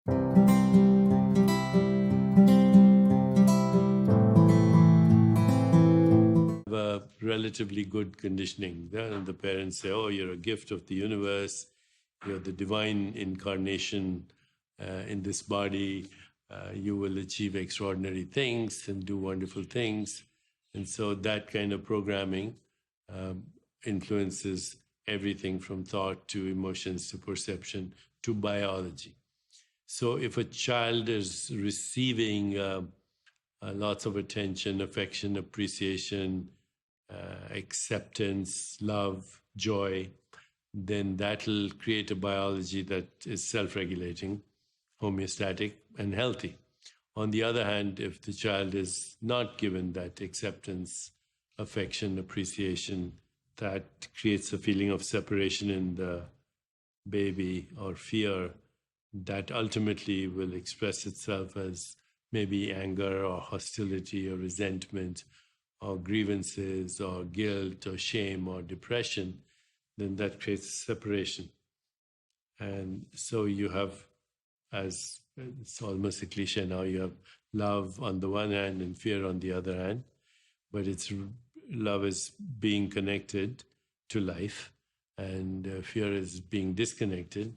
A relatively good conditioning. The parents say, oh, you're a gift of the universe, you're the divine incarnation in this body, you will achieve extraordinary things and do wonderful things. And so that kind of programming influences everything from thought to emotions to perception to biology. So if a child is receiving lots of attention, affection, appreciation, acceptance, love, joy, then that'll create a biology that is self-regulating, homeostatic, and healthy. On the other hand, if the child is not given that acceptance, affection, appreciation, that creates a feeling of separation in the baby or fear that ultimately will express itself as maybe anger or hostility or resentment or grievances or guilt or shame or depression, then that creates separation. And so you have, as it's almost a cliche now, you have love on the one hand and fear on the other hand, but love is being connected to life and fear is being disconnected.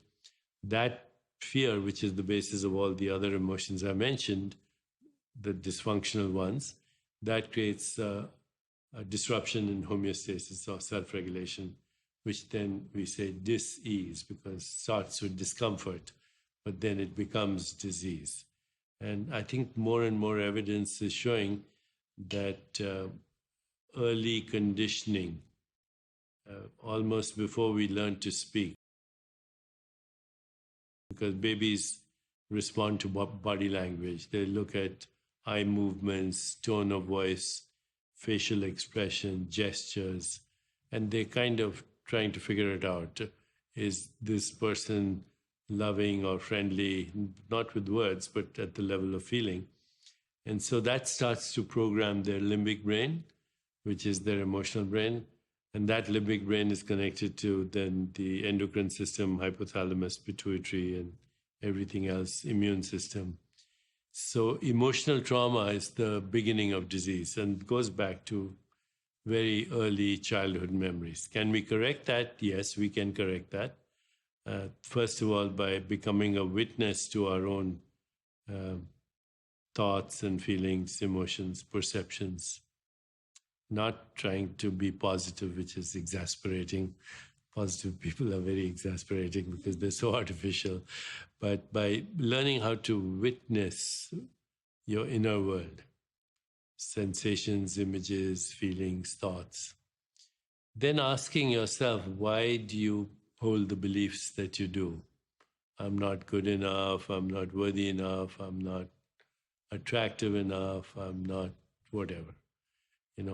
That fear, which is the basis of all the other emotions I mentioned, the dysfunctional ones, that creates a disruption in homeostasis or self-regulation, which then we say dis-ease, because it starts with discomfort, but then it becomes disease. And I think more and more evidence is showing that early conditioning, almost before we learn to speak, because babies respond to body language. They look at eye movements, tone of voice, facial expression, gestures, and they're kind of trying to figure it out. Is this person loving or friendly, not with words, but at the level of feeling? And so that starts to program their limbic brain, which is their emotional brain. And that limbic brain is connected to then the endocrine system, hypothalamus, pituitary, and everything else, immune system. So emotional trauma is the beginning of disease and goes back to very early childhood memories. Can we correct that? Yes, we can correct that. First of all, by becoming a witness to our own thoughts and feelings, emotions, perceptions, not trying to be positive, which is exasperating. Positive people are very exasperating because they're so artificial. But by learning how to witness your inner world, sensations, images, feelings, thoughts, then asking yourself, why do you hold the beliefs that you do? I'm not good enough, I'm not worthy enough, I'm not attractive enough, I'm not whatever.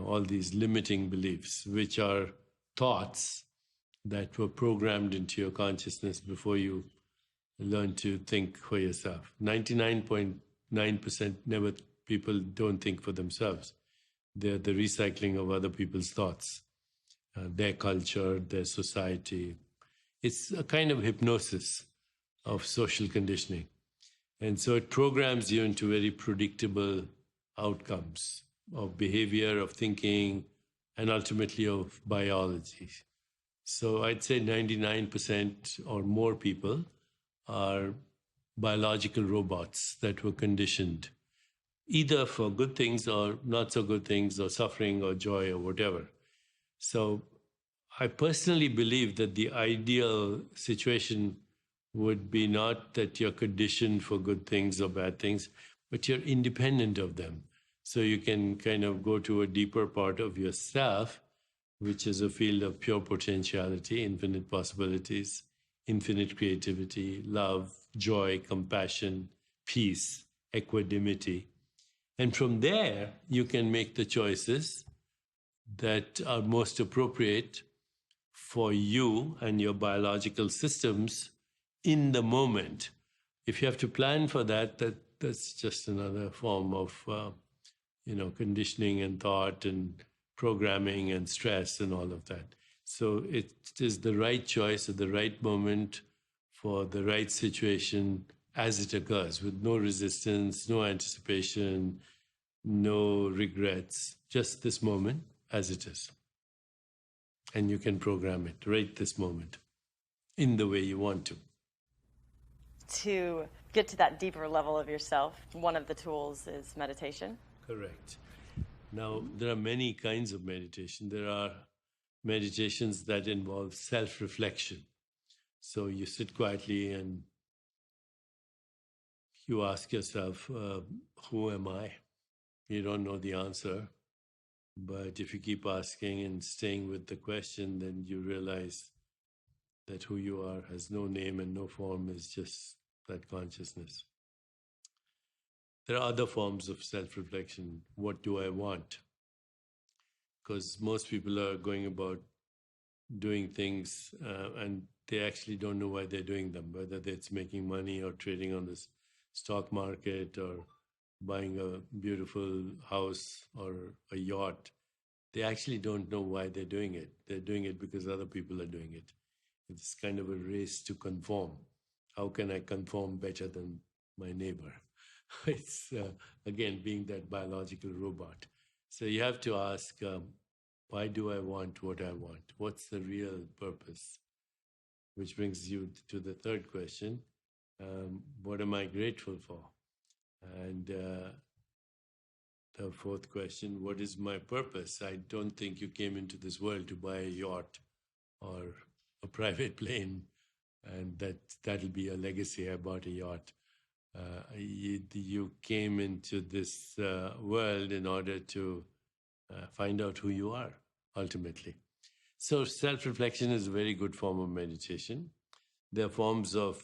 All these limiting beliefs, which are thoughts that were programmed into your consciousness before you learn to think for yourself. 99.9% people don't think for themselves. They're the recycling of other people's thoughts, their culture, their society. It's a kind of hypnosis of social conditioning. And so it programs you into very predictable outcomes of behavior, of thinking, and ultimately of biology. So I'd say 99% or more people are biological robots that were conditioned either for good things or not so good things or suffering or joy or whatever. So I personally believe that the ideal situation would be not that you're conditioned for good things or bad things, but you're independent of them. So you can kind of go to a deeper part of yourself, which is a field of pure potentiality, infinite possibilities, infinite creativity, love, joy, compassion, peace, equanimity. And from there, you can make the choices that are most appropriate for you and your biological systems in the moment. If you have to plan for that, that's just another form of conditioning and thought and programming and stress and all of that. So it is the right choice at the right moment for the right situation as it occurs, with no resistance, no anticipation, no regrets, just this moment as it is. And you can program it right this moment in the way you want to. To get to that deeper level of yourself, one of the tools is meditation. Correct. Now, there are many kinds of meditation. There are meditations that involve self-reflection. So you sit quietly and you ask yourself, who am I? You don't know the answer. But if you keep asking and staying with the question, then you realize that who you are has no name and no form, is just that consciousness. There are other forms of self-reflection. What do I want? Because most people are going about doing things and they actually don't know why they're doing them, whether it's making money or trading on this stock market or buying a beautiful house or a yacht. They actually don't know why they're doing it. They're doing it because other people are doing it. It's kind of a race to conform. How can I conform better than my neighbor? It's, again, being that biological robot. So you have to ask, why do I want what I want? What's the real purpose? Which brings you to the third question. What am I grateful for? And the fourth question, what is my purpose? I don't think you came into this world to buy a yacht or a private plane, and that'll be a legacy. I bought a yacht. You came into this world in order to find out who you are, ultimately. So self-reflection is a very good form of meditation. There are forms of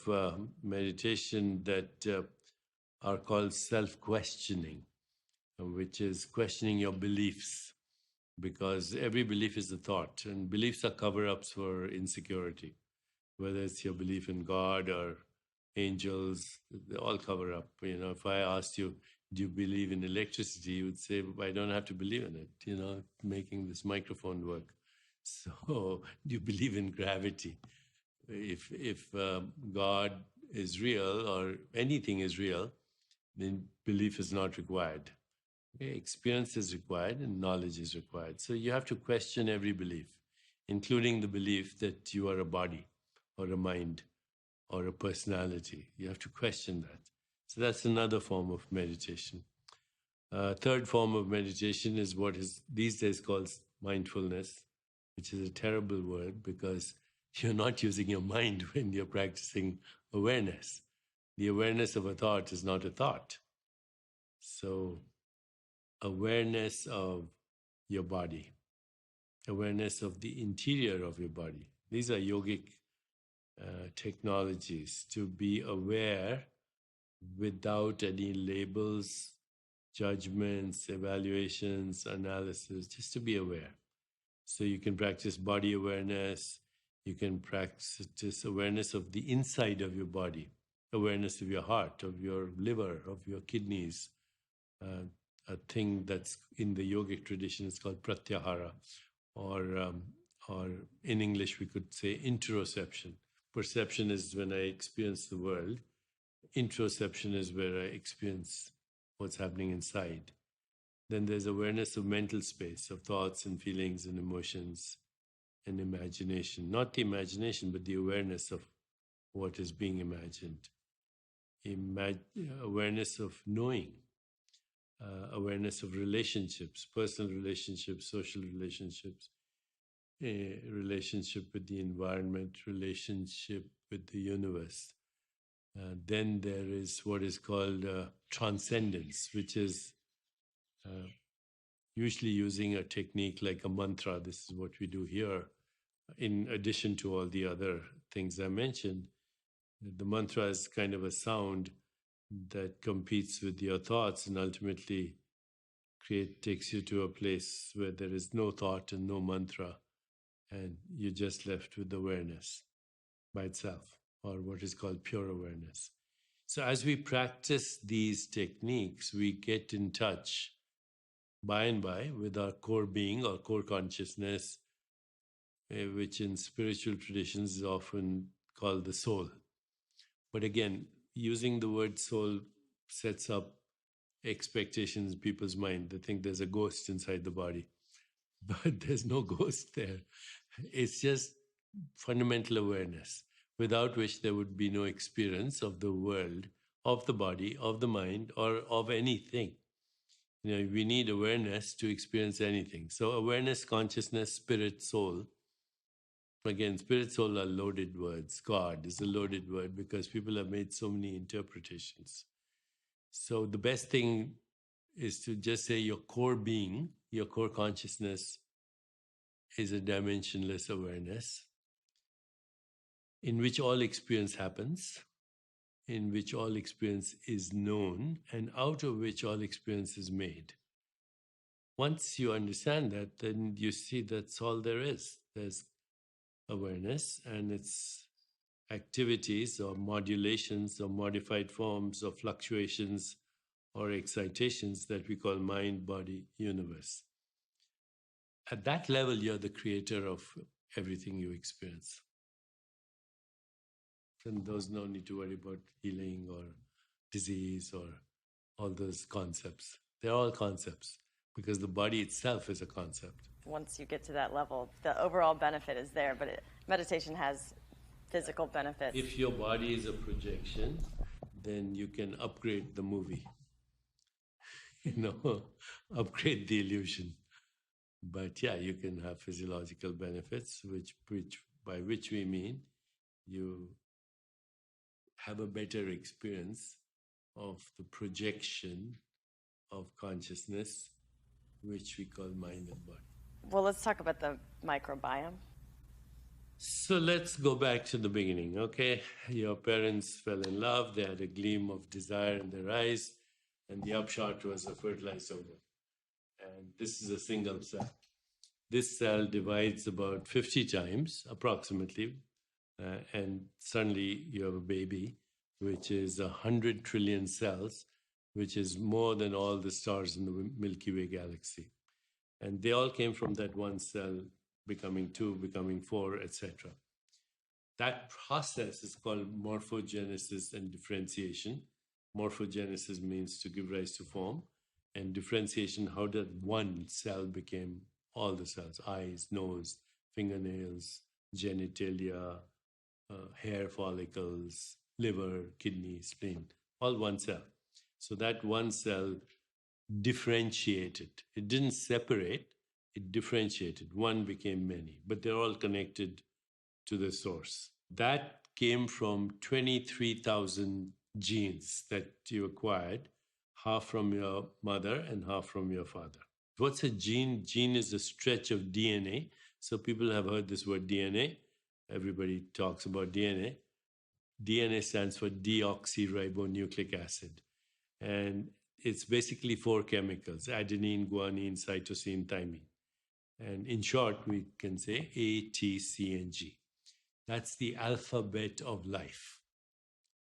meditation that are called self-questioning, which is questioning your beliefs, because every belief is a thought, and beliefs are cover-ups for insecurity. Whether it's your belief in God or angels, they all cover up. You know, if I asked you, do you believe in electricity? You would say, I don't have to believe in it, you know, making this microphone work. So do you believe in gravity? If God is real or anything is real, then belief is not required. Okay? Experience is required and knowledge is required. So you have to question every belief, including the belief that you are a body or a mind or a personality. You have to question that. So that's another form of meditation. Third form of meditation is what is these days called mindfulness, which is a terrible word because you're not using your mind when you're practicing awareness. The awareness of a thought is not a thought. So awareness of your body, awareness of the interior of your body. These are yogic technologies to be aware without any labels, judgments, evaluations, analysis, just to be aware. So you can practice body awareness, you can practice awareness of the inside of your body, awareness of your heart, of your liver, of your kidneys. A thing that's in the yogic tradition is called pratyahara, or in English we could say interoception. Perception is when I experience the world. Introception is where I experience what's happening inside. Then there's awareness of mental space, of thoughts and feelings and emotions and imagination. Not the imagination, but the awareness of what is being imagined. Awareness of knowing. Awareness of relationships, personal relationships, social relationships, relationship with the environment, relationship with the universe. Then there is what is called transcendence, which is usually using a technique like a mantra. This is what we do here. In addition to all the other things I mentioned, the mantra is kind of a sound that competes with your thoughts and ultimately takes you to a place where there is no thought and no mantra, and you're just left with awareness by itself, or what is called pure awareness. So as we practice these techniques, we get in touch by and by with our core being, or core consciousness, which in spiritual traditions is often called the soul. But again, using the word soul sets up expectations in people's mind. They think there's a ghost inside the body, but there's no ghost there. It's just fundamental awareness, without which there would be no experience of the world, of the body, of the mind, or of anything. We need awareness to experience anything. So awareness, consciousness, spirit, soul. Again, spirit, soul are loaded words. God is a loaded word because people have made so many interpretations. So the best thing is to just say your core being, your core consciousness is a dimensionless awareness in which all experience happens, in which all experience is known, and out of which all experience is made. Once you understand that, then you see that's all there is. There's awareness and its activities or modulations or modified forms or fluctuations or excitations that we call mind, body, universe. At that level, you're the creator of everything you experience. And there's no need to worry about healing or disease or all those concepts. They're all concepts because the body itself is a concept. Once you get to that level, the overall benefit is there, but meditation has physical benefits. If your body is a projection, then you can upgrade the movie. Upgrade the illusion. But yeah, you can have physiological benefits, by which we mean you have a better experience of the projection of consciousness, which we call mind and body. Well, let's talk about the microbiome. So let's go back to the beginning, okay? Your parents fell in love, they had a gleam of desire in their eyes, and the upshot was a fertilized ovum. And this is a single cell. This cell divides about 50 times, approximately, and suddenly you have a baby, which is 100 trillion cells, which is more than all the stars in the Milky Way galaxy. And they all came from that one cell, becoming 2, becoming 4, etc. That process is called morphogenesis and differentiation. Morphogenesis means to give rise to form, and differentiation, how did one cell became all the cells, eyes, nose, fingernails, genitalia, hair follicles, liver, kidney, spleen, all one cell. So that one cell differentiated. It didn't separate, it differentiated. One became many, but they're all connected to the source. That came from 23,000 genes that you acquired, half from your mother and half from your father. What's a gene? Gene is a stretch of DNA. So people have heard this word DNA. Everybody talks about DNA. DNA stands for deoxyribonucleic acid. And it's basically 4 chemicals: adenine, guanine, cytosine, thymine. And in short, we can say A, T, C, and G. That's the alphabet of life.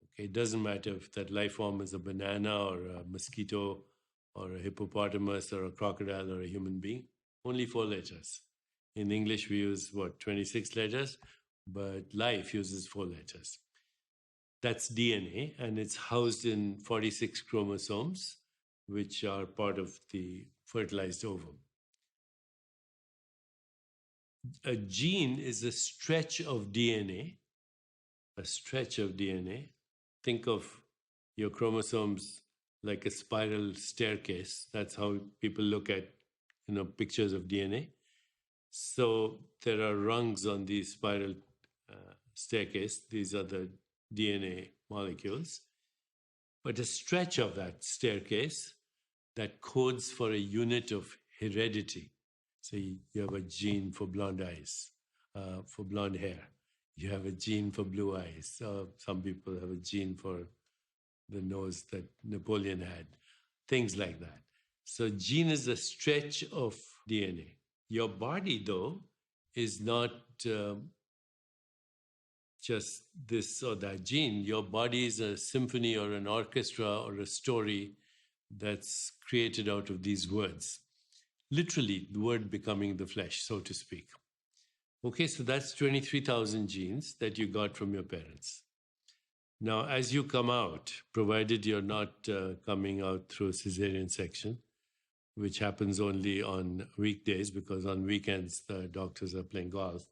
Okay, it doesn't matter if that life form is a banana or a mosquito or a hippopotamus or a crocodile or a human being. Only 4 letters. In English, we use, 26 letters? But life uses 4 letters. That's DNA, and it's housed in 46 chromosomes, which are part of the fertilized ovum. A gene is a stretch of DNA, Think of your chromosomes like a spiral staircase. That's how people look at, pictures of DNA. So there are rungs on the spiral staircase. These are the DNA molecules. But a stretch of that staircase that codes for a unit of heredity. So you have a gene for blonde eyes, for blonde hair. You have a gene for blue eyes. Some people have a gene for the nose that Napoleon had. Things like that. So gene is a stretch of DNA. Your body, though, is not just this or that gene. Your body is a symphony or an orchestra or a story that's created out of these words. Literally, the word becoming the flesh, so to speak. Okay, so that's 23,000 genes that you got from your parents. Now, as you come out, provided you're not coming out through a cesarean section, which happens only on weekdays because on weekends the doctors are playing golf.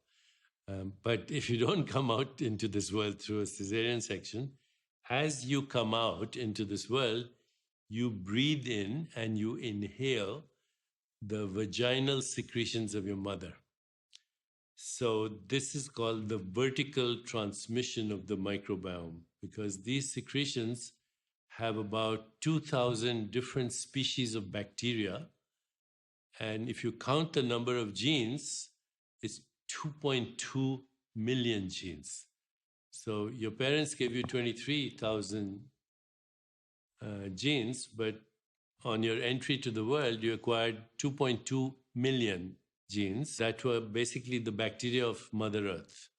But if you don't come out into this world through a cesarean section, as you come out into this world, you breathe in and you inhale the vaginal secretions of your mother. So this is called the vertical transmission of the microbiome, because these secretions have about 2,000 different species of bacteria. And if you count the number of genes, it's 2.2 million genes. So your parents gave you 23,000 genes, but on your entry to the world, you acquired 2.2 million genes that were basically the bacteria of Mother Earth,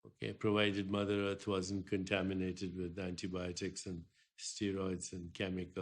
okay, provided Mother Earth wasn't contaminated with antibiotics and steroids and chemicals.